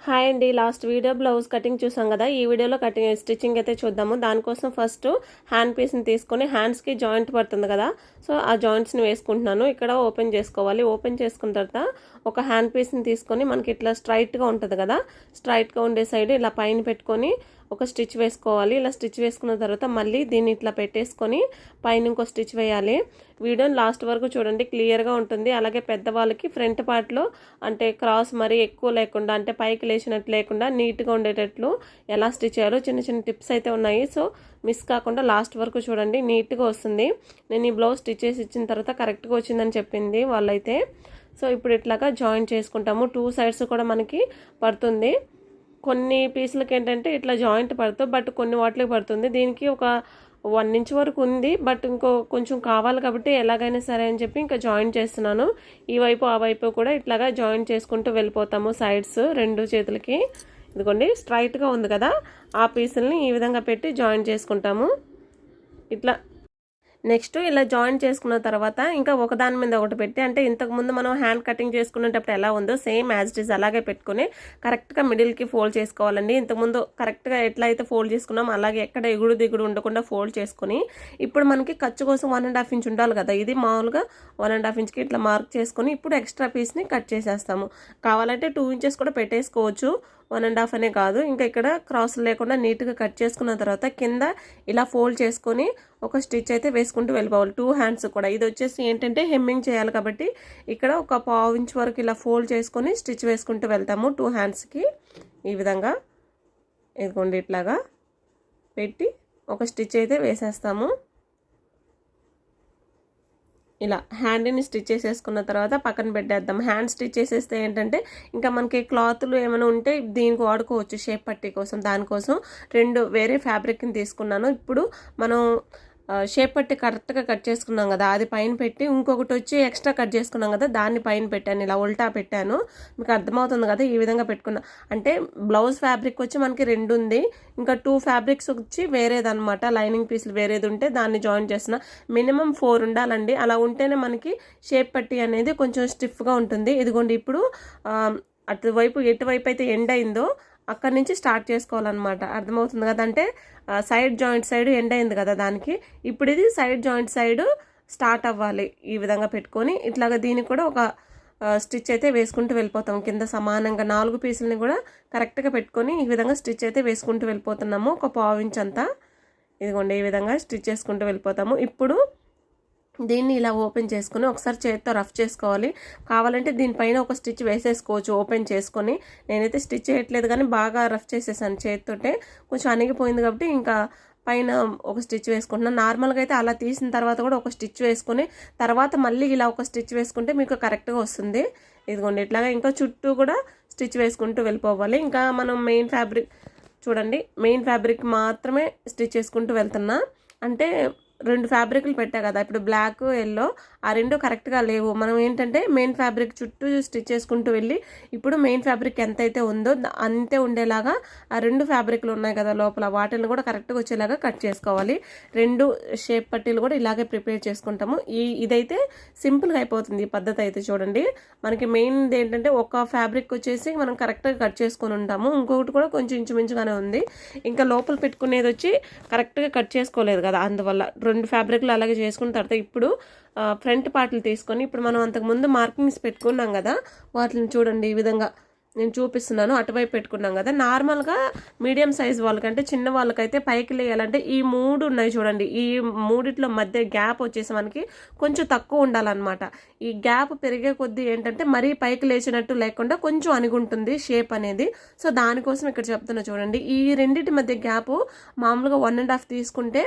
Hi అండి. Last video blouse cutting చూసాం కదా. ఈ వీడియోలో స్టిచ్చింగ్ అయితే చూద్దాము. దానికోసం ఫస్ట్ హ్యాండ్ పీస్ని తీసుకొని హ్యాండ్స్కి జాయింట్ పడుతుంది కదా, సో ఆ జాయింట్స్ని వేసుకుంటున్నాను. ఇక్కడ ఓపెన్ చేసుకోవాలి. ఓపెన్ చేసుకున్న తర్వాత ఒక హ్యాండ్ పీస్ని తీసుకొని మనకి ఇట్లా స్ట్రైట్గా ఉంటుంది కదా, స్ట్రైట్గా ఉండే సైడ్ ఇలా పైన పెట్టుకొని ఒక స్టిచ్ వేసుకోవాలి. ఇలా స్టిచ్ వేసుకున్న తర్వాత మళ్ళీ దీన్ని ఇట్లా పెట్టేసుకొని పైన ఇంకో స్టిచ్ వేయాలి. వీడియోని లాస్ట్ వరకు చూడండి, క్లియర్గా ఉంటుంది. అలాగే పెద్దవాళ్ళకి ఫ్రంట్ పార్ట్లో అంటే క్రాస్ మరీ ఎక్కువ లేకుండా, అంటే పైకి లేచినట్టు లేకుండా నీట్గా ఉండేటట్లు ఎలా స్టిచ్ చేయాలో చిన్న చిన్న టిప్స్ అయితే ఉన్నాయి. సో మిస్ కాకుండా లాస్ట్ వరకు చూడండి, నీట్గా వస్తుంది. నేను ఈ బ్లౌజ్ స్టిచ్ చేసి ఇచ్చిన తర్వాత కరెక్ట్గా వచ్చిందని చెప్పింది వాళ్ళైతే. సో ఇప్పుడు ఇట్లాగా జాయిన్ చేసుకుంటాము. 2 సైడ్స్ కూడా మనకి పడుతుంది. కొన్ని పీసులకి ఏంటంటే ఇట్లా జాయింట్ పడుతుంది, బట్ కొన్ని వాటికి పడుతుంది. దీనికి ఒక 1 ఇంచ్ వరకు ఉంది, బట్ ఇంకో కొంచెం కావాలి కాబట్టి ఎలాగైనా సరే అని చెప్పి ఇంకా జాయిన్ చేస్తున్నాను. ఈ వైపు ఆ వైపు కూడా ఇట్లాగా జాయిన్ చేసుకుంటూ వెళ్ళిపోతాము సైడ్స్ 2 చేతులకి. ఇదిగోండి స్ట్రైట్గా ఉంది కదా, ఆ పీసుల్ని ఈ విధంగా పెట్టి జాయిన్ చేసుకుంటాము. ఇట్లా నెక్స్ట్ ఇలా జాయిన్ చేసుకున్న తర్వాత ఇంకా ఒకదాని మీద ఒకటి పెట్టి, అంటే ఇంతకుముందు మనం హ్యాండ్ కటింగ్ చేసుకునేటప్పుడు ఎలా ఉందో సేమ్ యాజ్ ఇట్ ఈస్ అలాగే పెట్టుకుని కరెక్ట్గా మిడిల్కి ఫోల్డ్ చేసుకోవాలండి. ఇంతకుముందు కరెక్ట్గా ఎట్లా అయితే ఫోల్డ్ చేసుకున్నాం అలాగే ఎక్కడ ఎగుడు దిగుడు ఉండకుండా ఫోల్డ్ చేసుకుని, ఇప్పుడు మనకి ఖర్చు కోసం 1.5 ఇంచ్ ఉండాలి కదా, ఇది మామూలుగా 1.5 ఇంచ్కి ఇట్లా మార్క్ చేసుకుని ఇప్పుడు ఎక్స్ట్రా పీస్ని కట్ చేసేస్తాము. కావాలంటే 2 ఇంచెస్ కూడా పెట్టేసుకోవచ్చు, 1.5 అనే కాదు. ఇంకా ఇక్కడ క్రాస్ లేకుండా నీట్గా కట్ చేసుకున్న తర్వాత కింద ఇలా ఫోల్డ్ చేసుకొని ఒక స్టిచ్ అయితే వేసుకుంటూ వెళ్ళిపోవాలి. 2 హ్యాండ్స్ కూడా. ఇది వచ్చేసి ఏంటంటే హెమ్మింగ్ చేయాలి కాబట్టి ఇక్కడ ఒక 1/2 ఇంచ్ వరకు ఇలా ఫోల్డ్ చేసుకొని స్టిచ్ వేసుకుంటూ వెళ్తాము 2 హ్యాండ్స్కి. ఈ విధంగా ఇదిగోండి ఇట్లాగా పెట్టి ఒక స్టిచ్ అయితే వేసేస్తాము. ఇలా హ్యాండ్ని స్టిచ్ చేసేసుకున్న తర్వాత పక్కన పెట్టేద్దాం. హ్యాండ్ స్టిచ్ చేసేస్తే ఏంటంటే ఇంకా మనకి క్లాత్లు ఏమైనా ఉంటే దీనికి వాడుకోవచ్చు షేప్ పట్టీ కోసం. దానికోసం 2 వేరే ఫ్యాబ్రిక్ని తీసుకున్నాను. ఇప్పుడు మనం షేప్ పట్టి కరెక్ట్గా కట్ చేసుకున్నాం కదా, అది పైన పెట్టి ఇంకొకటి వచ్చి ఎక్స్ట్రా కట్ చేసుకున్నాం కదా, దాన్ని పైన పెట్టాను. ఇలా ఉల్టా పెట్టాను, మీకు అర్థమవుతుంది కదా. ఈ విధంగా పెట్టుకున్నా అంటే బ్లౌజ్ ఫ్యాబ్రిక్ వచ్చి మనకి 2 ఉంది, ఇంకా 2 ఫ్యాబ్రిక్స్ వచ్చి వేరేదనమాట. లైనింగ్ పీసులు వేరేది ఉంటే దాన్ని జాయిన్ చేస్తున్నా. మినిమం 4 ఉండాలండి, అలా ఉంటేనే మనకి షేప్ పట్టి అనేది కొంచెం స్టిఫ్గా ఉంటుంది. ఇదిగోండి ఇప్పుడు అటువైపు ఎటువైపు అయితే ఎండ్ అయిందో అక్కడి నుంచి స్టార్ట్ చేసుకోవాలన్నమాట. అర్థమవుతుంది కదా, అంటే సైడ్ జాయింట్ సైడ్ ఎండ్ అయింది కదా దానికి, ఇప్పుడు ఇది సైడ్ జాయింట్ సైడ్ స్టార్ట్ అవ్వాలి. ఈ విధంగా పెట్టుకొని ఇట్లాగా దీనికి కూడా ఒక స్టిచ్ అయితే వేసుకుంటూ వెళ్ళిపోతాం. కింద సమానంగా 4 పీసులని కూడా కరెక్ట్గా పెట్టుకొని ఈ విధంగా స్టిచ్ అయితే వేసుకుంటూ వెళ్ళిపోతున్నాము. ఒక 1/2 ఇంచ్ అంతా ఇదిగోండి ఈ విధంగా స్టిచ్ చేసుకుంటూ వెళ్ళిపోతాము. ఇప్పుడు దీన్ని ఇలా ఓపెన్ చేసుకొని ఒకసారి చేతితో రఫ్ చేసుకోవాలి. కావాలంటే దీనిపైన ఒక స్టిచ్ వేసేసుకోవచ్చు ఓపెన్ చేసుకొని. నేనైతే స్టిచ్ చేయట్లేదు కానీ బాగా రఫ్ చేసేసాను చేతితోటే, కొంచెం అణిగిపోయింది కాబట్టి ఇంకా పైన ఒక స్టిచ్ వేసుకుంటున్నాను. నార్మల్గా అయితే అలా తీసిన తర్వాత కూడా ఒక స్టిచ్ వేసుకొని తర్వాత మళ్ళీ ఇలా ఒక స్టిచ్ వేసుకుంటే మీకు కరెక్ట్గా వస్తుంది. ఇదిగోండి ఇట్లాగా ఇంకా చుట్టూ కూడా స్టిచ్ వేసుకుంటూ వెళ్ళిపోవాలి. ఇంకా మనం మెయిన్ ఫ్యాబ్రిక్ చూడండి, మెయిన్ ఫ్యాబ్రిక్ మాత్రమే స్టిచ్ చేసుకుంటూ వెళ్తున్నా. అంటే 2 ఫ్యాబ్రిక్లు పెట్టా కదా, ఇప్పుడు బ్లాక్ ఎల్లో ఆ 2 కరెక్ట్గా లేవు. మనం ఏంటంటే మెయిన్ ఫ్యాబ్రిక్ చుట్టూ స్టిచ్ చేసుకుంటూ వెళ్ళి ఇప్పుడు మెయిన్ ఫ్యాబ్రిక్ ఎంతైతే ఉందో అంతే ఉండేలాగా ఆ 2 ఫ్యాబ్రిక్లు ఉన్నాయి కదా లోపల, వాటిని కూడా కరెక్ట్గా వచ్చేలాగా కట్ చేసుకోవాలి. 2 షేప్ పట్టీలు కూడా ఇలాగే ప్రిపేర్ చేసుకుంటాము. ఇదైతే సింపుల్గా అయిపోతుంది ఈ పద్ధతి అయితే. చూడండి మనకి మెయిన్ ఏంటంటే ఒక ఫ్యాబ్రిక్ వచ్చేసి మనం కరెక్ట్గా కట్ చేసుకొని ఉంటాము, ఇంకొకటి కూడా కొంచెం ఇంచుమించుగానే ఉంది. ఇంకా లోపల పెట్టుకునేది వచ్చి కరెక్ట్గా కట్ చేసుకోలేదు కదా, అందువల్ల 2 ఫ్యాబ్రిక్లు అలాగే చేసుకున్న తర్వాత ఇప్పుడు ఫ్రంట్ పార్ట్లు తీసుకొని ఇప్పుడు మనం అంతకుముందు మార్కింగ్స్ పెట్టుకున్నాం కదా, వాటిని చూడండి ఈ విధంగా నేను చూపిస్తున్నాను. అటువైపు పెట్టుకున్నాం కదా, నార్మల్గా మీడియం సైజ్ వాళ్ళకంటే చిన్న వాళ్ళకైతే పైకి లేయాలంటే ఈ 3 ఉన్నాయి చూడండి, ఈ 3 మధ్య గ్యాప్ వచ్చేసి మనకి కొంచెం తక్కువ ఉండాలన్నమాట. ఈ గ్యాప్ పెరిగే కొద్దీ ఏంటంటే మరీ పైకి లేచినట్టు లేకుండా కొంచెం అణిగుంటుంది షేప్ అనేది. సో దానికోసం ఇక్కడ చెప్తున్నా చూడండి, ఈ రెండింటి మధ్య గ్యాప్ మామూలుగా 1.5 తీసుకుంటే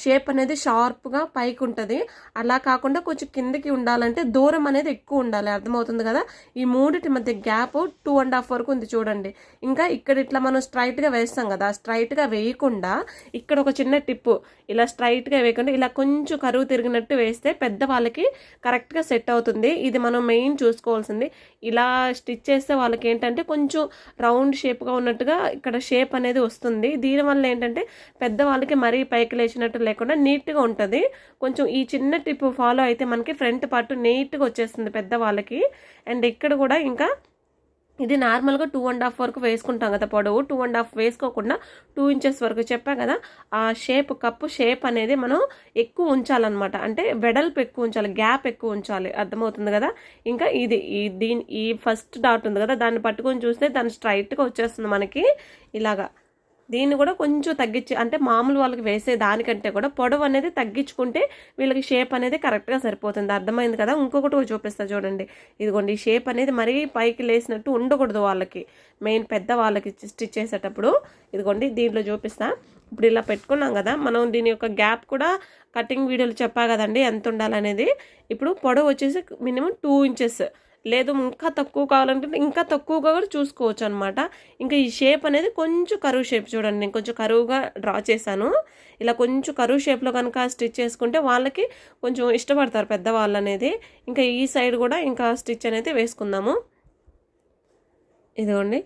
షేప్ అనేది షార్ప్గా పైకి ఉంటుంది. అలా కాకుండా కొంచెం కిందకి ఉండాలంటే దూరం అనేది ఎక్కువ ఉండాలి. అర్థమవుతుంది కదా. ఈ 3 మధ్య గ్యాప్ 2.5 వరకు ఉంది చూడండి. ఇంకా ఇక్కడ ఇట్లా మనం స్ట్రైట్గా వేస్తాం కదా, స్ట్రైట్గా వేయకుండా ఇక్కడ ఒక చిన్న టిప్పు, ఇలా స్ట్రైట్గా వేయకుండా ఇలా కొంచెం కరువు తిరిగినట్టు వేస్తే పెద్ద వాళ్ళకి కరెక్ట్గా సెట్ అవుతుంది. ఇది మనం మెయిన్ చూసుకోవాల్సింది. ఇలా స్టిచ్ చేస్తే వాళ్ళకి ఏంటంటే కొంచెం రౌండ్ షేప్గా ఉన్నట్టుగా ఇక్కడ షేప్ అనేది వస్తుంది. దీనివల్ల ఏంటంటే పెద్దవాళ్ళకి మరీ పైకి లేచినట్టు లేకుండా నీట్గా ఉంటుంది. కొంచెం ఈ చిన్న టిప్ ఫాలో అయితే మనకి ఫ్రంట్ పార్ట్ నీట్గా వచ్చేస్తుంది పెద్దవాళ్ళకి. అండ్ ఇక్కడ కూడా ఇంకా ఇది నార్మల్గా 2.5 వరకు వేసుకుంటాం కదా పొడవు, 2.5 వేసుకోకుండా 2 ఇంచెస్ వరకు చెప్పా కదా. ఆ షేప్ కప్పు షేప్ అనేది మనం ఎక్కువ ఉంచాలన్నమాట. అంటే వెడల్పు ఎక్కువ ఉంచాలి, గ్యాప్ ఎక్కువ ఉంచాలి, అర్థమవుతుంది కదా. ఇంకా ఈ ఫస్ట్ డాట్ ఉంది కదా, దాన్ని పట్టుకొని చూస్తే దాన్ని స్ట్రైట్గా వచ్చేస్తుంది మనకి ఇలాగా. దీన్ని కూడా కొంచెం తగ్గించి, అంటే మామూలు వాళ్ళకి వేసే దానికంటే కూడా పొడవు అనేది తగ్గించుకుంటే వీళ్ళకి షేప్ అనేది కరెక్ట్గా సరిపోతుంది. అర్థమైంది కదా. ఇంకొకటి చూపిస్తా చూడండి. ఇదిగోండి, ఈ షేప్ అనేది మరీ పైకి లేసినట్టు ఉండకూడదు వాళ్ళకి, మెయిన్ పెద్ద వాళ్ళకి స్టిచ్ చేసేటప్పుడు. ఇదిగోండి దీంట్లో చూపిస్తా. ఇప్పుడు ఇలా పెట్టుకున్నాం కదా, మనం దీని యొక్క గ్యాప్ కూడా కటింగ్ వీడియోలు చెప్పా కదండి ఎంత ఉండాలనేది. ఇప్పుడు పొడవు వచ్చేసి మినిమం 2 ఇంచెస్, లేదు ఇంకా తక్కువ కావాలంటే ఇంకా తక్కువగా కూడా చూసుకోవచ్చు అనమాట. ఇంకా ఈ షేప్ అనేది కొంచెం కరువు షేప్ చూడండి, నేను కొంచెం కరువుగా డ్రా చేశాను. ఇలా కొంచెం కరువు షేప్లో కనుక స్టిచ్ చేసుకుంటే వాళ్ళకి కొంచెం ఇష్టపడతారు పెద్దవాళ్ళు అనేది. ఇంకా ఈ సైడ్ కూడా ఇంకా స్టిచ్ అనేది వేసుకుందాము. ఇదిగోండి,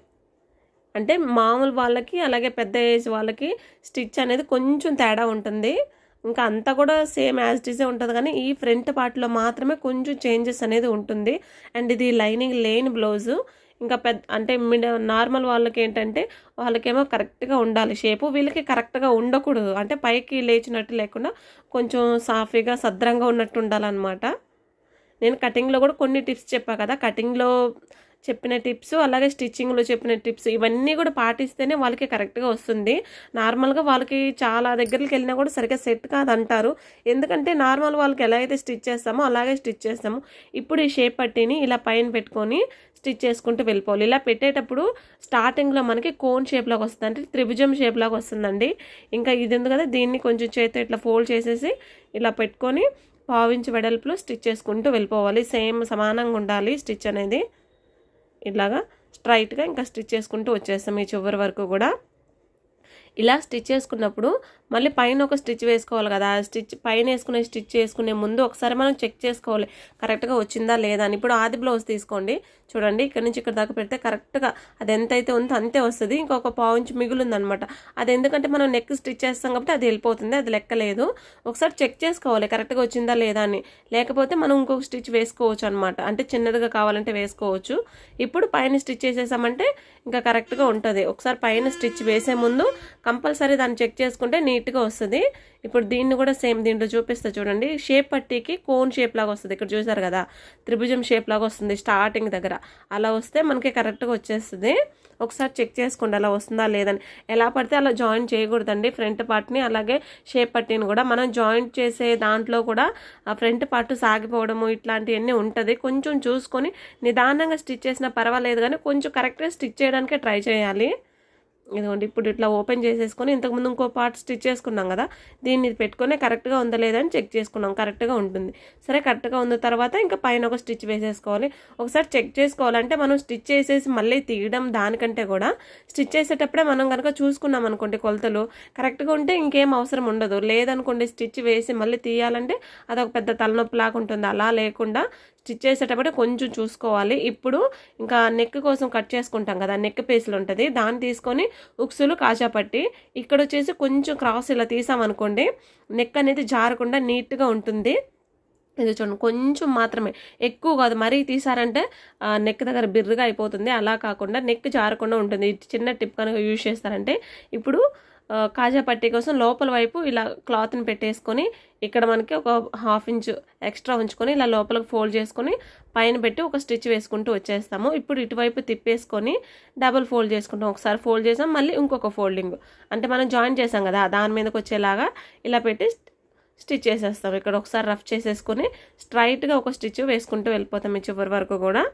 అంటే మామూలు వాళ్ళకి అలాగే పెద్ద ఏజ్ వాళ్ళకి స్టిచ్ అనేది కొంచెం తేడా ఉంటుంది. ఇంకా అంతా కూడా సేమ్ యాజ్ ఇట్ ఈజే ఉంటుంది, కానీ ఈ ఫ్రంట్ పార్ట్లో మాత్రమే కొంచెం చేంజెస్ అనేది ఉంటుంది. అండ్ ఇది లైనింగ్ లేని బ్లౌజు. ఇంకా అంటే నార్మల్ వాళ్ళకి ఏంటంటే వాళ్ళకేమో కరెక్ట్గా ఉండాలి షేపు, వీళ్ళకి కరెక్ట్గా ఉండకూడదు. అంటే పైకి లేచినట్టు లేకుండా కొంచెం సాఫీగా సద్రంగా ఉన్నట్టు ఉండాలన్నమాట. నేను కటింగ్లో కూడా కొన్ని టిప్స్ చెప్పా కదా, కటింగ్లో చెప్పిన టిప్స్ అలాగే స్టిచ్చింగ్లో చెప్పిన టిప్స్ ఇవన్నీ కూడా పాటిస్తేనే వాళ్ళకి కరెక్ట్గా వస్తుంది. నార్మల్గా వాళ్ళకి చాలా దగ్గరికి వెళ్ళినా కూడా సరిగ్గా సెట్ కాదంటారు. ఎందుకంటే నార్మల్ వాళ్ళకి ఎలా అయితే స్టిచ్ చేస్తామో అలాగే స్టిచ్ చేస్తాము. ఇప్పుడు ఈ షేప్ పట్టీని ఇలా పైన పెట్టుకొని స్టిచ్ చేసుకుంటూ వెళ్ళిపోవాలి. ఇలా పెట్టేటప్పుడు స్టార్టింగ్లో మనకి కోన్ షేప్లాగా వస్తుంది, అంటే త్రిభుజం షేప్లాగా వస్తుందండి. ఇంకా ఇది ఉంది కదా, దీన్ని కొంచెం చేతితో ఇట్లా ఫోల్డ్ చేసేసి ఇలా పెట్టుకొని 1/2 ఇంచ్ వెడల్పులో స్టిచ్ చేసుకుంటూ వెళ్ళిపోవాలి. సేమ్ సమానంగా ఉండాలి స్టిచ్ అనేది. ఇలాగా స్ట్రైట్గా ఇంకా స్టిచ్ చేసుకుంటూ వచ్చేస్తాం ఈ చివరి వరకు కూడా. ఇలా స్టిచ్ చేసుకున్నప్పుడు మళ్ళీ పైన ఒక స్టిచ్ వేసుకోవాలి కదా, స్టిచ్ పైన స్టిచ్ చేసుకునే ముందు ఒకసారి మనం చెక్ చేసుకోవాలి కరెక్ట్గా వచ్చిందా లేదా అని. ఇప్పుడు ఆది బ్లౌజ్ తీసుకోండి, చూడండి ఇక్కడ నుంచి ఇక్కడ దాకా పెడితే కరెక్ట్గా అది ఎంతైతే ఉందో అంతే వస్తుంది. ఇంకొక 1/2 ఇంచ్ మిగులుందనమాట. అది ఎందుకంటే మనం నెక్ స్టిచ్ చేస్తాం కాబట్టి అది వెళ్ళిపోతుంది, అది లెక్కలేదు. ఒకసారి చెక్ చేసుకోవాలి కరెక్ట్గా వచ్చిందా లేదా అని, లేకపోతే మనం ఇంకొక స్టిచ్ వేసుకోవచ్చు అనమాట. అంటే చిన్నదిగా కావాలంటే వేసుకోవచ్చు. ఇప్పుడు పైన స్టిచ్ చేసేసామంటే ఇంకా కరెక్ట్గా ఉంటుంది. ఒకసారి పైన స్టిచ్ వేసే ముందు కంపల్సరీ దాన్ని చెక్ చేసుకుంటే నీట్గా వస్తుంది. ఇప్పుడు దీన్ని కూడా సేమ్ దీంట్లో చూపిస్తా చూడండి. షేప్ పట్టీకి కోన్ షేప్ లాగా వస్తుంది, ఇక్కడ చూసారు కదా త్రిభుజం షేప్ లాగా వస్తుంది స్టార్టింగ్ దగ్గర. అలా వస్తే మనకి కరెక్ట్గా వచ్చేస్తుంది. ఒకసారి చెక్ చేసుకోండి అలా వస్తుందా లేదని. ఎలా పడితే అలా జాయింట్ చేయకూడదండి ఫ్రంట్ పార్ట్ని, అలాగే షేప్ పట్టీని కూడా. మనం జాయింట్ చేసే దాంట్లో కూడా ఆ ఫ్రంట్ పార్ట్ సాగిపోవడము ఇట్లాంటివన్నీ ఉంటుంది. కొంచెం చూసుకొని నిదానంగా స్టిచ్ చేసినా పర్వాలేదు, కానీ కొంచెం కరెక్ట్గా స్టిచ్ చేయడానికే ట్రై చేయాలి. ఇదిగోండి ఇప్పుడు ఇట్లా ఓపెన్ చేసేసుకొని ఇంతకుముందు ఇంకో పార్ట్ స్టిచ్ చేసుకున్నాం కదా, దీన్ని పెట్టుకొని కరెక్ట్గా ఉందా లేదని చెక్ చేసుకున్నాం. కరెక్ట్గా ఉంటుంది. సరే కరెక్ట్గా ఉన్న తర్వాత ఇంకా పైన ఒక స్టిచ్ వేసేసుకోవాలి. ఒకసారి చెక్ చేసుకోవాలంటే మనం స్టిచ్ చేసేసి మళ్ళీ తీయడం దానికంటే కూడా స్టిచ్ చేసేటప్పుడే మనం కనుక చూసుకున్నాం అనుకోండి కొలతలు కరెక్ట్గా ఉంటే ఇంకేం అవసరం ఉండదు. లేదనుకోండి స్టిచ్ వేసి మళ్ళీ తీయాలంటే అదొక పెద్ద తలనొప్పి లాగా ఉంటుంది. అలా లేకుండా స్టిచ్ చేసేటప్పుడే కొంచెం చూసుకోవాలి. ఇప్పుడు ఇంకా నెక్ కోసం కట్ చేసుకుంటాం కదా, నెక్ పీసులు ఉంటుంది, దాన్ని తీసుకొని ఉక్సులు కాజా పట్టి ఇక్కడ వచ్చేసి కొంచెం క్రాస్ ఇలా తీసామనుకోండి నెక్ అనేది జారకుండా నీట్గా ఉంటుంది. ఇది చూడండి కొంచెం మాత్రమే, ఎక్కువ కాదు. మరీ తీసారంటే నెక్ దగ్గర బిర్రుగా అయిపోతుంది. అలా కాకుండా నెక్ జారకుండా ఉంటుంది. చిన్న టిప్ కనుక యూజ్ చేస్తారంటే ఇప్పుడు కాజా పట్టీ కోసం లోపల వైపు ఇలా క్లాత్ని పెట్టేసుకొని ఇక్కడ మనకి ఒక 1/2 ఇంచ్ ఎక్స్ట్రా ఉంచుకొని ఇలా లోపలికి ఫోల్డ్ చేసుకొని పైన పెట్టి ఒక స్టిచ్ వేసుకుంటూ వచ్చేస్తాము. ఇప్పుడు ఇటువైపు తిప్పేసుకొని డబుల్ ఫోల్డ్ చేసుకుంటాం. ఒకసారి ఫోల్డ్ చేసాం, మళ్ళీ ఇంకొక ఫోల్డింగ్, అంటే మనం జాయిన్ చేసాం కదా దాని మీదకి వచ్చేలాగా ఇలా పెట్టి స్టిచ్ చేసేస్తాం. ఇక్కడ ఒకసారి రఫ్ చేసేసుకొని స్ట్రైట్గా ఒక స్టిచ్ వేసుకుంటూ వెళ్ళిపోతాం ఈ చివరి వరకు కూడా.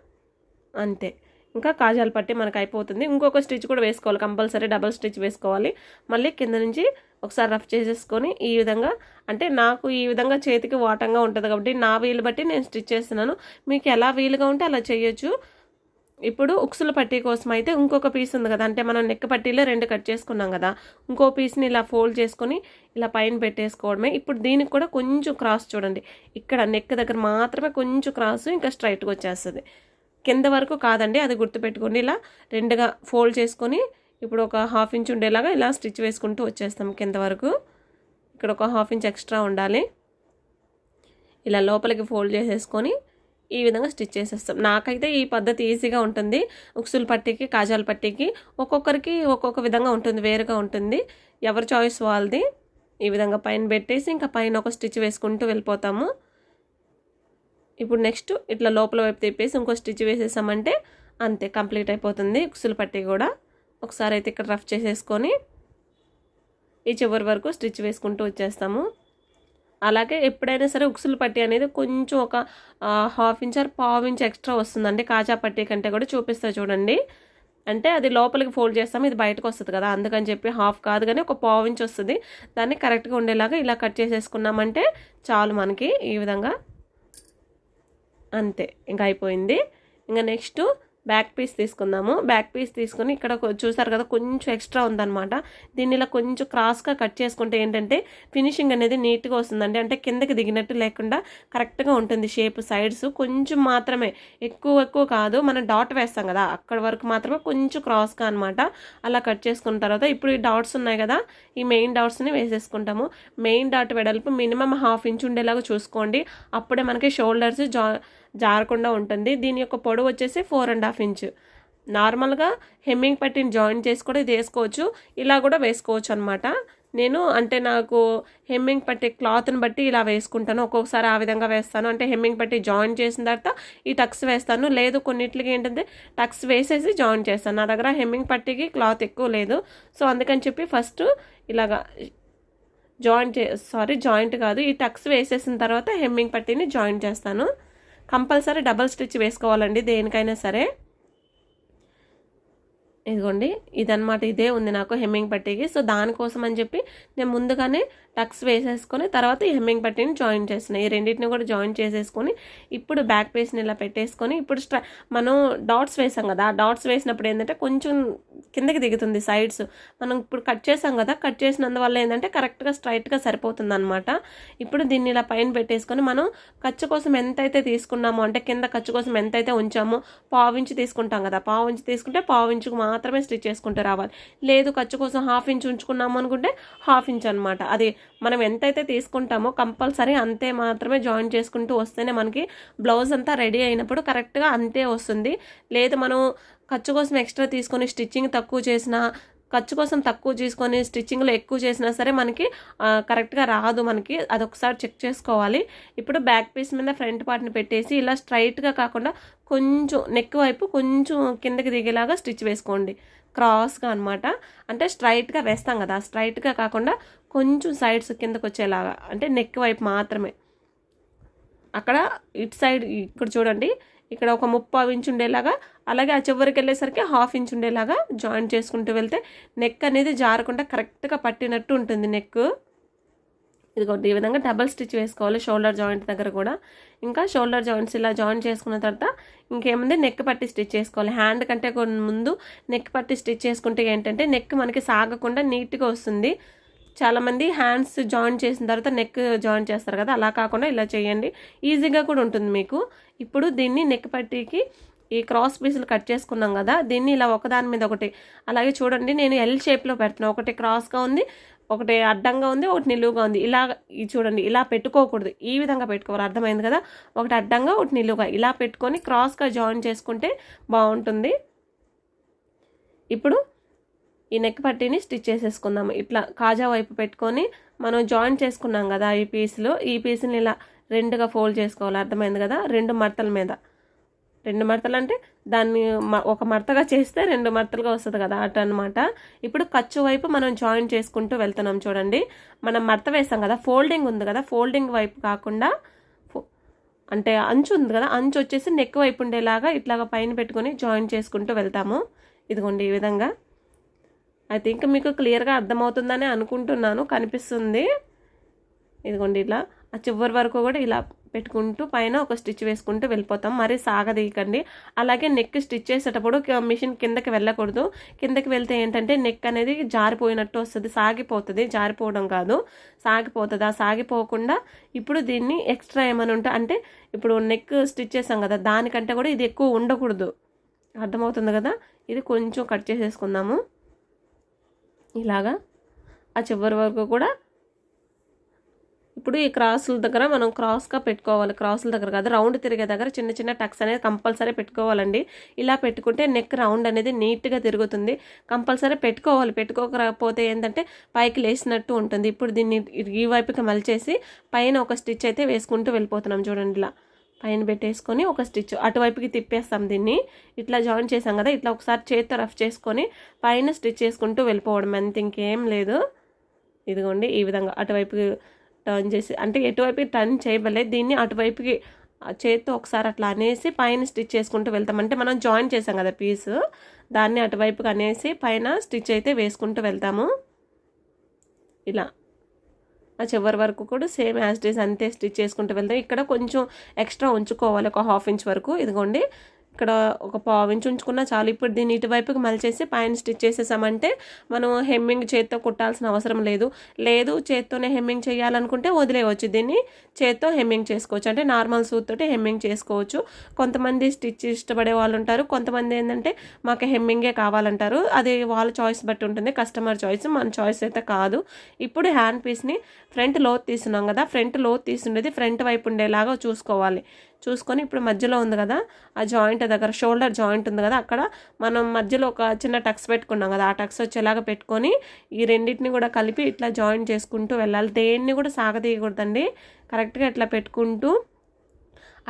అంతే, ఇంకా కాజాలు పట్టి మనకు అయిపోతుంది. ఇంకొక స్టిచ్ కూడా వేసుకోవాలి కంపల్సరీ, డబుల్ స్టిచ్ వేసుకోవాలి. మళ్ళీ కింద నుంచి ఒకసారి రఫ్ చేసేసుకొని ఈ విధంగా, అంటే నాకు ఈ విధంగా చేతికి వాటంగా ఉంటుంది కాబట్టి నా వీలు బట్టి నేను స్టిచ్ చేస్తున్నాను. మీకు ఎలా వీలుగా ఉంటే అలా చేయొచ్చు. ఇప్పుడు ఉక్సుల పట్టీ కోసం అయితే ఇంకొక పీస్ ఉంది కదా, అంటే మనం నెక్ పట్టీలో 2 కట్ చేసుకున్నాం కదా, ఇంకో పీస్ని ఇలా ఫోల్డ్ చేసుకొని ఇలా పైన పెట్టేసుకోవడమే. ఇప్పుడు దీనికి కూడా కొంచెం క్రాస్ చూడండి, ఇక్కడ నెక్ దగ్గర మాత్రమే కొంచెం క్రాస్, ఇంకా స్ట్రైట్గా వచ్చేస్తుంది. కింద వరకు కాదండి, అది గుర్తుపెట్టుకోండి. ఇలా 2గా ఫోల్డ్ చేసుకొని ఇప్పుడు ఒక 1/2 ఇంచ్ ఉండేలాగా ఇలా స్టిచ్ వేసుకుంటూ వచ్చేస్తాం కింద వరకు. ఇక్కడ ఒక 1/2 ఇంచ్ ఎక్స్ట్రా ఉండాలి. ఇలా లోపలికి ఫోల్డ్ చేసేసుకొని ఈ విధంగా స్టిచ్ చేసేస్తాం. నాకైతే ఈ పద్ధతి ఈజీగా ఉంటుంది. ఉక్సుల పట్టీకి, కాజాల పట్టీకి ఒక్కొక్కరికి ఒక్కొక్క విధంగా ఉంటుంది, వేరుగా ఉంటుంది. ఎవరి చాయిస్ వాళ్ళది. ఈ విధంగా పైన పెట్టేసి ఇంకా పైన ఒక స్టిచ్ వేసుకుంటూ వెళ్ళిపోతాము. ఇప్పుడు నెక్స్ట్ ఇట్లా లోపల వైపు తిప్పేసి ఇంకో స్టిచ్ వేసేసామంటే అంతే, కంప్లీట్ అయిపోతుంది ఉక్సుల పట్టీ కూడా. ఒకసారి అయితే ఇక్కడ రఫ్ చేసేసుకొని ఈ చివరి వరకు స్టిచ్ వేసుకుంటూ వచ్చేస్తాము. అలాగే ఎప్పుడైనా సరే ఉక్సుల పట్టీ అనేది కొంచెం ఒక 1/2 ఇంచ్ ఆర్ 1/4 ఇంచ్ ఎక్స్ట్రా వస్తుందండి కాజా పట్టీ కంటే కూడా. చూపిస్తా చూడండి. అంటే అది లోపలికి ఫోల్డ్ చేస్తాము, ఇది బయటకు వస్తుంది కదా, అందుకని చెప్పి 1/2 కాదు కానీ ఒక 1/4 ఇంచ్ వస్తుంది. దాన్ని కరెక్ట్గా ఉండేలాగా ఇలా కట్ చేసేసుకున్నామంటే చాలు మనకి. ఈ విధంగా అంతే, ఇంకా అయిపోయింది. ఇంకా నెక్స్ట్ బ్యాక్ పీస్ తీసుకుందాము. బ్యాక్ పీస్ తీసుకుని ఇక్కడ చూసారు కదా కొంచెం ఎక్స్ట్రా ఉందన్నమాట. దీన్ని ఇలా కొంచెం క్రాస్గా కట్ చేసుకుంటే ఏంటంటే ఫినిషింగ్ అనేది నీట్గా వస్తుందండి. అంటే కిందకి దిగినట్టు లేకుండా కరెక్ట్గా ఉంటుంది షేప్. సైడ్స్ కొంచెం మాత్రమే, ఎక్కువ కాదు. మనం డాట్ వేస్తాం కదా అక్కడ వరకు మాత్రమే కొంచెం క్రాస్గా అనమాట. అలా కట్ చేసుకున్న తర్వాత ఇప్పుడు ఈ డాట్స్ ఉన్నాయి కదా, ఈ మెయిన్ డాట్స్ని వేసేసుకుంటాము. మెయిన్ డాట్ వెడల్పు మినిమం 1/2 ఇంచ్ ఉండేలాగా చూసుకోండి. అప్పుడే మనకి షోల్డర్స్ జారకుండా ఉంటుంది. దీని యొక్క పొడవు వచ్చేసి 4.5 ఇంచ్. నార్మల్గా హెమ్మింగ్ పట్టిని జాయిన్ చేసి కూడా ఇది వేసుకోవచ్చు, ఇలా కూడా వేసుకోవచ్చు అనమాట. నేను అంటే నాకు హెమ్మింగ్ పట్టి క్లాత్ని బట్టి ఇలా వేసుకుంటాను. ఒక్కొక్కసారి ఆ విధంగా వేస్తాను, అంటే హెమ్మింగ్ పట్టి జాయిన్ చేసిన తర్వాత ఈ టక్స్ వేస్తాను. లేదు కొన్నిటికి ఏంటంటే టక్స్ వేసేసి జాయిన్ చేస్తాను. నా దగ్గర హెమ్మింగ్ పట్టికి క్లాత్ ఎక్కువ లేదు, సో అందుకని చెప్పి ఫస్ట్ ఇలాగా జాయింట్ కాదు, ఈ టక్స్ వేసేసిన తర్వాత హెమ్మింగ్ పట్టిని జాయిన్ చేస్తాను. కంపల్సరీ డబల్ స్టిచ్ వేసుకోవాలండి దేనికైనా సరే. ఇదిగోండి ఇదన్నమాట, ఇదే ఉంది నాకు హెమ్మింగ్ పట్టీకి. సో దానికోసం అని చెప్పి నేను ముందుగానే టక్స్ వేసేసుకొని తర్వాత ఈ హెమ్మింగ్ పట్టీని జాయిన్ చేస్తున్నాను. ఈ రెండింటిని కూడా జాయిన్ చేసేసుకొని ఇప్పుడు బ్యాక్ పీస్ని ఇలా పెట్టేసుకొని ఇప్పుడు మనం డాట్స్ వేసాం కదా, డాట్స్ వేసినప్పుడు ఏంటంటే కొంచెం కిందకి దిగుతుంది సైడ్స్. మనం ఇప్పుడు కట్ చేసాం కదా, కట్ చేసినందువల్ల ఏంటంటే కరెక్ట్గా స్ట్రైట్గా సరిపోతుంది అనమాట. ఇప్పుడు దీన్ని ఇలా పైన పెట్టేసుకొని మనం ఖర్చు కోసం ఎంతైతే తీసుకున్నామో, అంటే కింద ఖర్చు కోసం ఎంతైతే ఉంచామో 1/2 ఇంచ్ తీసుకుంటాం కదా, 1/2 ఇంచ్ తీసుకుంటే 1/2 ఇంచుకు మాత్రమే స్టిచ్ చేసుకుంటూ రావాలి. లేదు ఖర్చు కోసం 1/2 ఇంచ్ ఉంచుకున్నాము అనుకుంటే 1/2 ఇంచ్ అనమాట. అది మనం ఎంతైతే తీసుకుంటామో కంపల్సరీ అంతే మాత్రమే జాయిన్ చేసుకుంటూ వస్తేనే మనకి బ్లౌజ్ అంతా రెడీ అయినప్పుడు కరెక్ట్గా అంతే వస్తుంది. లేదు మనం ఖర్చు కోసం ఎక్స్ట్రా తీసుకొని స్టిచ్చింగ్ తక్కువ చేసినా, ఖర్చు కోసం తక్కువ తీసుకొని స్టిచ్చింగ్లో ఎక్కువ చేసినా సరే మనకి కరెక్ట్గా రాదు. మనకి అదొకసారి చెక్ చేసుకోవాలి. ఇప్పుడు బ్యాక్ పీస్ మీద ఫ్రంట్ పార్ట్ని పెట్టేసి ఇలా స్ట్రైట్గా కాకుండా కొంచెం నెక్ వైపు కొంచెం కిందకి దిగేలాగా స్టిచ్ వేసుకోండి, క్రాస్గా అనమాట. అంటే స్ట్రైట్గా వేస్తాం కదా, స్ట్రైట్గా కాకుండా కొంచెం సైడ్స్ కిందకు వచ్చేలాగా, అంటే నెక్ వైపు మాత్రమే. అక్కడ ఇటు సైడ్ ఇక్కడ చూడండి, ఇక్కడ ఒక 1/2 ఇంచ్ ఉండేలాగా, అలాగే ఆ చివరికి వెళ్ళేసరికి 1/2 ఇంచ్ ఉండేలాగా జాయిన్ చేసుకుంటూ వెళ్తే నెక్ అనేది జారకుండా కరెక్ట్గా పట్టినట్టు ఉంటుంది నెక్. ఇదిగోండి ఈ విధంగా డబల్ స్టిచ్ వేసుకోవాలి షోల్డర్ జాయింట్ దగ్గర కూడా. ఇంకా షోల్డర్ జాయింట్స్ ఇలా జాయిన్ చేసుకున్న తర్వాత ఇంకేముంది, నెక్ పట్టి స్టిచ్ చేసుకోవాలి. హ్యాండ్ కంటే ముందు నెక్ పట్టి స్టిచ్ చేసుకుంటే ఏంటంటే నెక్ మనకి సాగకుండా నీట్గా వస్తుంది. చాలామంది హ్యాండ్స్ జాయిన్ చేసిన తర్వాత నెక్ జాయిన్ చేస్తారు కదా, అలా కాకుండా ఇలా చేయండి, ఈజీగా కూడా ఉంటుంది మీకు. ఇప్పుడు దీన్ని నెక్ పట్టీకి ఈ క్రాస్ పీసులు కట్ చేసుకున్నాం కదా, దీన్ని ఇలా ఒకదాని మీద ఒకటి, అలాగే చూడండి నేను ఎల్ షేప్లో పెడుతున్నాను. ఒకటి క్రాస్గా ఉంది, ఒకటి అడ్డంగా ఉంది, ఒకటి నిలువుగా ఉంది. ఇలా చూడండి, ఇలా పెట్టుకోకూడదు, ఈ విధంగా పెట్టుకోవాలి. అర్థమైంది కదా, ఒకటి అడ్డంగా ఒకటి నిలువుగా ఇలా పెట్టుకొని క్రాస్గా జాయిన్ చేసుకుంటే బాగుంటుంది. ఇప్పుడు ఈ నెక్ పట్టీని స్టిచ్ చేసేసుకుందాము. ఇట్లా కాజా వైపు పెట్టుకొని మనం జాయిన్ చేసుకున్నాం కదా ఈ పీసులు, ఈ పీసుని ఇలా రెండుగా ఫోల్డ్ చేసుకోవాలి. అర్థమైంది కదా, 2 మడతల మీద. 2 మడతలు అంటే దాన్ని ఒక మడతగా చేస్తే 2 మడతలుగా వస్తుంది కదా, అటు అనమాట. ఇప్పుడు ఖర్చు వైపు మనం జాయిన్ చేసుకుంటూ వెళ్తున్నాం. చూడండి మనం మడత వేస్తాం కదా, ఫోల్డింగ్ ఉంది కదా, ఫోల్డింగ్ వైపు కాకుండా అంటే అంచు ఉంది కదా, అంచు వచ్చేసి నెక్ వైపు ఉండేలాగా ఇట్లాగా పైన పెట్టుకొని జాయిన్ చేసుకుంటూ వెళ్తాము. ఇదిగోండి ఈ విధంగా. ఐ థింక్ మీకు క్లియర్గా అర్థమవుతుందని అనుకుంటున్నాను, కనిపిస్తుంది. ఇదిగోండి ఇలా ఆ చివరి వరకు కూడా ఇలా పెట్టుకుంటూ పైన ఒక స్టిచ్ వేసుకుంటూ వెళ్ళిపోతాం. మరి సాగదీయకండి. అలాగే నెక్ స్టిచ్ చేసేటప్పుడు మిషన్ కిందకి వెళ్ళకూడదు. కిందకి వెళ్తే ఏంటంటే నెక్ అనేది జారిపోయినట్టు వస్తుంది, సాగిపోతుంది. జారిపోవడం కాదు, సాగిపోతుంది. ఆ సాగిపోకుండా ఇప్పుడు దీన్ని ఎక్స్ట్రా ఏమైనా ఉంటే, అంటే ఇప్పుడు నెక్ స్టిచ్ చేసాం కదా, దానికంటే కూడా ఇది ఎక్కువ ఉండకూడదు. అర్థమవుతుంది కదా, ఇది కొంచెం కట్ చేసేసుకుందాము ఇలాగా ఆ చివరి వరకు కూడా. ఇప్పుడు ఈ క్రాసుల దగ్గర మనం క్రాస్గా పెట్టుకోవాలి, క్రాసుల దగ్గర కాదు రౌండ్ తిరిగే దగ్గర చిన్న చిన్న టక్స్ అనేది కంపల్సరీ పెట్టుకోవాలండి. ఇలా పెట్టుకుంటే నెక్ రౌండ్ అనేది నీట్గా తిరుగుతుంది. కంపల్సరీ పెట్టుకోవాలి, పెట్టుకోకపోతే ఏంటంటే పైకి లేసినట్టు ఉంటుంది. ఇప్పుడు దీన్ని ఈ వైపుకి మలిచేసి పైన ఒక స్టిచ్ అయితే వేసుకుంటూ వెళ్ళిపోతున్నాం చూడండి. ఇలా పైన పెట్టేసుకొని ఒక స్టిచ్ అటువైపుకి తిప్పేస్తాం. దీన్ని ఇట్లా జాయిన్ చేసాం కదా, ఇట్లా ఒకసారి చేతితో రఫ్ చేసుకొని పైన స్టిచ్ చేసుకుంటూ వెళ్ళిపోవడం అంతే, ఇంకేం లేదు. ఇదిగోండి ఈ విధంగా అటువైపుకి టర్న్ చేసి, అంటే ఎటువైపుకి టర్న్ చేయబలేదు, దీన్ని అటువైపుకి చేతితో ఒకసారి అట్లా అనేసి పైన స్టిచ్ చేసుకుంటూ వెళ్తాం. అంటే మనం జాయిన్ చేసాం కదా పీసు, దాన్ని అటువైపుకి అనేసి పైన స్టిచ్ అయితే వేసుకుంటూ వెళ్తాము. ఇలా ఆ చివరి వరకు కూడా సేమ్ యాజ్ డేస్ అంతే స్టిచ్ చేసుకుంటూ వెళ్తాం. ఇక్కడ కొంచెం ఎక్స్ట్రా ఉంచుకోవాలి, ఒక 1/2 ఇంచ్ వరకు. ఇదిగోండి ఇక్కడ ఒక 1/4 ఇంచ్ ఉంచుకున్నా చాలు. ఇప్పుడు దీన్ని ఇటువైపుకి మలిచేసి పైన స్టిచ్ చేసేసామంటే మనం హెమ్మింగ్ చేత్తో కుట్టాల్సిన అవసరం లేదు. చేత్తోనే హెమ్మింగ్ చేయాలనుకుంటే వదిలేయవచ్చు, దీన్ని చేత్తో హెమ్మింగ్ చేసుకోవచ్చు. అంటే నార్మల్ సూత్ తోటి హెమ్మింగ్ చేసుకోవచ్చు. కొంతమంది స్టిచ్ ఇష్టపడే వాళ్ళు ఉంటారు, కొంతమంది ఏంటంటే మాకు హెమ్మింగే కావాలంటారు. అది వాళ్ళ చాయిస్ బట్టి ఉంటుంది, కస్టమర్ చాయిస్, మన చాయిస్ అయితే కాదు. ఇప్పుడు హ్యాండ్ పీస్ని ఫ్రంట్ లోత్ తీస్తున్నాం కదా, ఫ్రంట్ లోత్ తీసుండేది ఫ్రంట్ వైపు ఉండేలాగా చూసుకోవాలి. చూసుకొని ఇప్పుడు మధ్యలో ఉంది కదా ఆ జాయింట్ దగ్గర, షోల్డర్ జాయింట్ ఉంది కదా, అక్కడ మనం మధ్యలో ఒక చిన్న టక్స్ పెట్టుకున్నాం కదా, ఆ టక్స్ వచ్చేలాగా పెట్టుకొని ఈ రెండింటిని కూడా కలిపి ఇట్లా జాయింట్ చేసుకుంటూ వెళ్ళాలి. దేన్ని కూడా సాగదీయకూడదండి, కరెక్ట్గా ఇట్లా పెట్టుకుంటూ.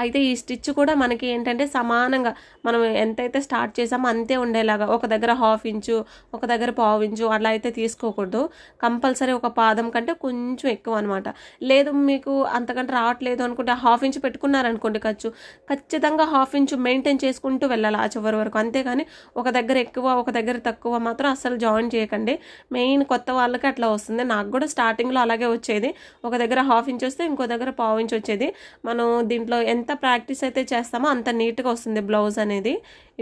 అయితే ఈ స్టిచ్ కూడా మనకి ఏంటంటే సమానంగా మనం ఎంతైతే స్టార్ట్ చేసామో అంతే ఉండేలాగా, ఒక దగ్గర 1/2 ఇంచు, ఒక దగ్గర 1/4 ఇంచు అలా అయితే తీసుకోకూడదు. కంపల్సరీ ఒక పాదం కంటే కొంచెం ఎక్కువ అనమాట. లేదు మీకు అంతకంటే రావట్లేదు అనుకుంటే 1/2 ఇంచు పెట్టుకున్నారనుకోండి ఖర్చు, ఖచ్చితంగా 1/2 ఇంచు మెయింటైన్ చేసుకుంటూ వెళ్ళాలి ఆ చివరి వరకు. అంతేగాని ఒక దగ్గర ఎక్కువ ఒక దగ్గర తక్కువ మాత్రం అస్సలు జాయిన్ చేయకండి. మెయిన్ కొత్త వాళ్ళకి అట్లా వస్తుంది. నాకు కూడా స్టార్టింగ్లో అలాగే వచ్చేది, ఒక దగ్గర 1/2 ఇంచు వస్తే ఇంకో దగ్గర 1/4 ఇంచు వచ్చేది. మనం దీంట్లో ఎంత ప్రాక్టీస్ అయితే చేస్తామో అంత నీట్గా వస్తుంది బ్లౌజ్ అనేది.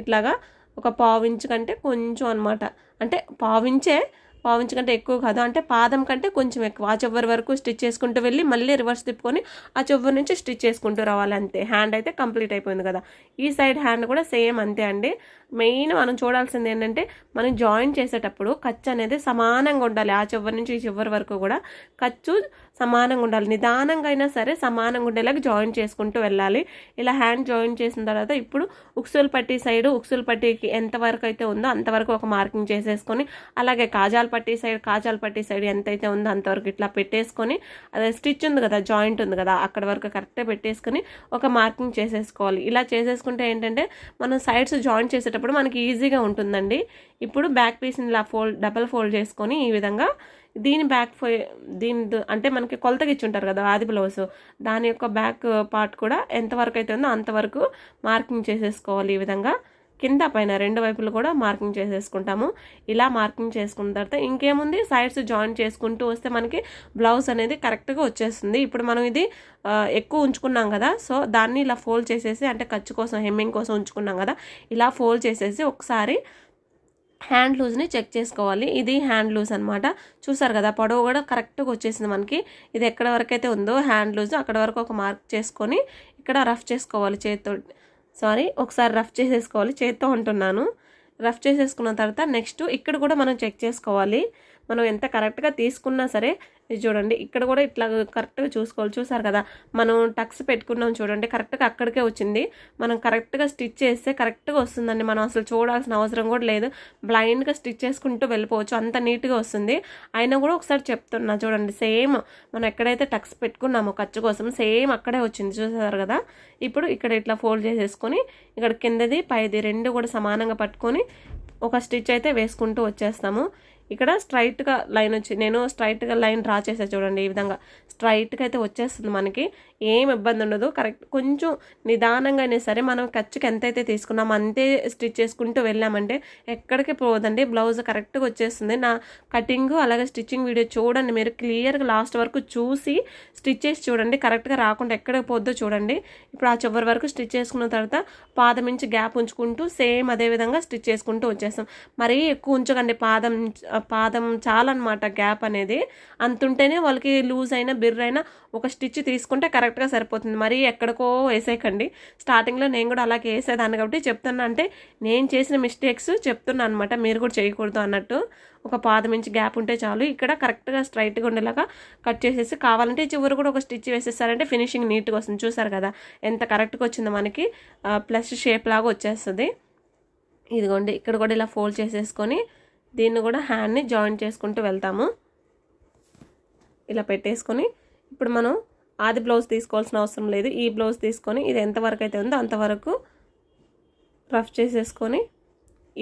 ఇట్లాగా ఒక 1/4 ఇంచు కంటే కొంచెం అనమాట, అంటే 1/4 ఇంచే, 1/4 ఇంచు కంటే ఎక్కువ కాదు, అంటే పాదం కంటే కొంచెం ఎక్కువ. ఆ చివరి వరకు స్టిచ్ చేసుకుంటూ వెళ్ళి మళ్ళీ రివర్స్ తిప్పుకొని ఆ చివరి నుంచి స్టిచ్ చేసుకుంటూ రావాలి అంతే. హ్యాండ్ అయితే కంప్లీట్ అయిపోయింది కదా. ఈ సైడ్ హ్యాండ్ కూడా సేమ్ అంతే అండి. మెయిన్ మనం చూడాల్సింది ఏంటంటే మనం జాయిన్ చేసేటప్పుడు ఖర్చు అనేది సమానంగా ఉండాలి. ఆ చివరి నుంచి ఈ చివరి వరకు కూడా ఖర్చు సమానంగా ఉండాలి. నిదానంగా అయినా సరే సమానంగా ఉండేలాగా జాయిన్ చేసుకుంటూ వెళ్ళాలి. ఇలా హ్యాండ్ జాయిన్ చేసిన తర్వాత ఇప్పుడు ఉక్సుల్ పట్టీ సైడ్, ఉక్సుల్ పట్టీకి ఎంతవరకు అయితే ఉందో అంతవరకు ఒక మార్కింగ్ చేసేసుకొని, అలాగే కాజాల్ పట్టీ సైడ్ ఎంతైతే ఉందో అంతవరకు ఇట్లా పెట్టేసుకొని, అదే స్టిచ్ ఉంది కదా జాయింట్ ఉంది కదా అక్కడ వరకు కరెక్ట్గా పెట్టేసుకొని ఒక మార్కింగ్ చేసేసుకోవాలి. ఇలా చేసేసుకుంటే ఏంటంటే మనం సైడ్స్ జాయిన్ చేసేటప్పుడు మనకి ఈజీగా ఉంటుందండి. ఇప్పుడు బ్యాక్ పీస్ని ఇలా డబల్ ఫోల్డ్ చేసుకొని ఈ విధంగా దీని దీని అంటే మనకి కొలతగా ఇచ్చుంటారు కదా ఆది బ్లౌజ్, దాని యొక్క బ్యాక్ పార్ట్ కూడా ఎంతవరకు అయితే ఉందో అంతవరకు మార్కింగ్ చేసేసుకోవాలి. ఈ విధంగా కింద పైన రెండు వైపులు కూడా మార్కింగ్ చేసేసుకుంటాము. ఇలా మార్కింగ్ చేసుకున్న తర్వాత ఇంకేముంది, సైడ్స్ జాయిన్ చేసుకుంటూ వస్తే మనకి బ్లౌజ్ అనేది కరెక్ట్గా వచ్చేస్తుంది. ఇప్పుడు మనం ఇది ఎక్కువ ఉంచుకున్నాం కదా, సో దాన్ని ఇలా ఫోల్డ్ చేసేసి, అంటే ఖర్చు కోసం హెమ్మింగ్ కోసం ఉంచుకున్నాం కదా, ఇలా ఫోల్డ్ చేసేసి ఒకసారి హ్యాండ్ లూజ్ని చెక్ చేసుకోవాలి. ఇది హ్యాండ్ లూజ్ అనమాట. చూసారు కదా పొడవు కూడా కరెక్ట్గా వచ్చేసింది మనకి. ఇది ఎక్కడ వరకు అయితే ఉందో హ్యాండ్ లూజ్ అక్కడ వరకు ఒక మార్క్ చేసుకొని ఇక్కడ రఫ్ చేసుకోవాలి చేతితో. ఒకసారి రఫ్ చేసేసుకోవాలి, చేత్తో అంటున్నాను. రఫ్ చేసేసుకున్న తర్వాత నెక్స్ట్ ఇక్కడ కూడా మనం చెక్ చేసుకోవాలి. మనం ఎంత కరెక్ట్గా తీసుకున్నా సరే, ఇది చూడండి ఇక్కడ కూడా ఇట్లా కరెక్ట్గా చూసుకోవాలి. చూసారు కదా మనం టక్స్ పెట్టుకున్నాం చూడండి, కరెక్ట్గా అక్కడికే వచ్చింది. మనం కరెక్ట్గా స్టిచ్ చేస్తే కరెక్ట్గా వస్తుందండి. మనం అసలు చూడాల్సిన అవసరం కూడా లేదు, బ్లైండ్గా స్టిచ్ చేసుకుంటూ వెళ్ళిపోవచ్చు, అంత నీట్గా వస్తుంది. అయినా కూడా ఒకసారి చెప్తున్నా చూడండి, సేమ్ మనం ఎక్కడైతే టక్స్ పెట్టుకున్నామో ఖర్చు కోసం సేమ్ అక్కడే వచ్చింది. చూసారు కదా. ఇప్పుడు ఇక్కడ ఇట్లా ఫోల్డ్ చేసేసుకొని ఇక్కడ కిందది పైది రెండు కూడా సమానంగా పట్టుకొని ఒక స్టిచ్ అయితే వేసుకుంటూ వచ్చేస్తాము. ఇక్కడ స్ట్రైట్గా లైన్ వచ్చి, నేను స్ట్రైట్గా లైన్ డ్రా చేసా చూడండి, ఈ విధంగా స్ట్రైట్గా అయితే వచ్చేస్తుంది మనకి, ఏం ఇబ్బంది ఉండదు. కరెక్ట్ కొంచెం నిదానంగా అయినా సరే మనం ఖర్చుకి ఎంతైతే తీసుకున్నామో అంతే స్టిచ్ చేసుకుంటూ వెళ్ళామంటే ఎక్కడికి పోదండి, బ్లౌజ్ కరెక్ట్గా వచ్చేస్తుంది. నా కటింగ్ అలాగే స్టిచ్చింగ్ వీడియో చూడండి, మీరు క్లియర్గా లాస్ట్ వరకు చూసి స్టిచ్ చేసి చూడండి, కరెక్ట్గా రాకుండా ఎక్కడికి పోద్దో చూడండి. ఇప్పుడు ఆ చివరి వరకు స్టిచ్ చేసుకున్న తర్వాత పాదం నుంచి గ్యాప్ ఉంచుకుంటూ సేమ్ అదే విధంగా స్టిచ్ చేసుకుంటూ వచ్చేస్తాం. మరీ ఎక్కువ ఉంచకండి, పాదం చాలన్నమాట గ్యాప్ అనేది. అంతుంటేనే వాళ్ళకి లూజ్ అయినా బిర్రైనా ఒక స్టిచ్ తీసుకుంటే కరెక్ట్గా సరిపోతుంది. మరీ ఎక్కడికో వేసేయకండి. స్టార్టింగ్లో నేను కూడా అలాగే వేసేదాన్ని కాబట్టి చెప్తున్నా, అంటే నేను చేసిన మిస్టేక్స్ చెప్తున్నా అనమాట, మీరు కూడా చేయకూడదు అన్నట్టు. ఒక పాదం ఇంచు గ్యాప్ ఉంటే చాలు. ఇక్కడ కరెక్ట్గా స్ట్రైట్గా ఉండేలాగా కట్ చేసేసి కావాలంటే చివరి కూడా ఒక స్టిచ్ వేసేసారంటే ఫినిషింగ్ నీట్గా వస్తుంది. చూసారు కదా ఎంత కరెక్ట్గా వచ్చిందో, మనకి ప్లస్ షేప్ లాగా వచ్చేస్తుంది. ఇదిగోండి ఇక్కడ కూడా ఇలా ఫోల్డ్ చేసేసుకొని దీన్ని కూడా హ్యాండ్ని జాయిన్ చేసుకుంటూ వెళ్తాము. ఇలా పెట్టేసుకొని ఇప్పుడు మనం ఆది బ్లౌజ్ తీసుకోవాల్సిన అవసరం లేదు. ఈ బ్లౌజ్ తీసుకొని ఇది ఎంతవరకు అయితే ఉందో అంతవరకు రఫ్ చేసేసుకొని,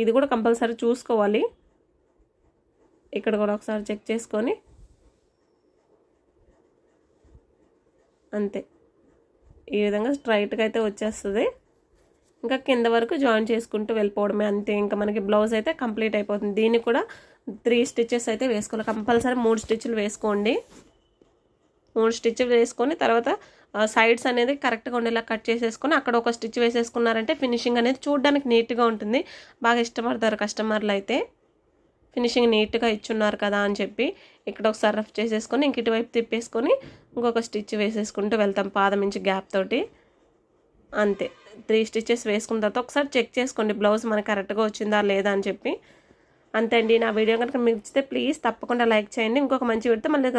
ఇది కూడా కంపల్సరీ చూసుకోవాలి. ఇక్కడ కూడా ఒకసారి చెక్ చేసుకొని అంతే, ఈ విధంగా స్ట్రైట్గా అయితే వచ్చేస్తుంది. ఇంకా కింద వరకు జాయిన్ చేసుకుంటూ వెళ్ళిపోవడమే అంతే. ఇంకా మనకి బ్లౌజ్ అయితే కంప్లీట్ అయిపోతుంది. దీన్ని కూడా 3 స్టిచెస్ అయితే వేసుకోవాలి. కంపల్సరీ 3 స్టిచ్లు వేసుకోండి. 3 స్టిచ్లు వేసుకొని తర్వాత సైడ్స్ అనేది కరెక్ట్గా ఉండేలా కట్ చేసేసుకొని అక్కడ ఒక స్టిచ్ వేసేసుకున్నారంటే ఫినిషింగ్ అనేది చూడడానికి నీట్గా ఉంటుంది. బాగా ఇష్టపడతారు కస్టమర్లు అయితే, ఫినిషింగ్ నీట్గా ఇచ్చున్నారు కదా అని చెప్పి. ఇక్కడ ఒకసారి రఫ్ చేసేసుకొని ఇంక ఇటువైపు తిప్పేసుకొని ఇంకొక స్టిచ్ వేసేసుకుంటూ వెళ్తాం పాదం ఇంచు గ్యాప్ తోటి. అంతే, 3 స్టిచెస్ వేసుకున్న తర్వాత ఒకసారి చెక్ చేసుకోండి బ్లౌజ్ మనకి కరెక్ట్గా వచ్చిందా లేదా అని చెప్పి. అంతే అండి. నా వీడియో కనుక మీకు నచ్చితే ప్లీజ్ తప్పకుండా లైక్ చేయండి. ఇంకొక మంచి వీడియోతో మళ్ళీ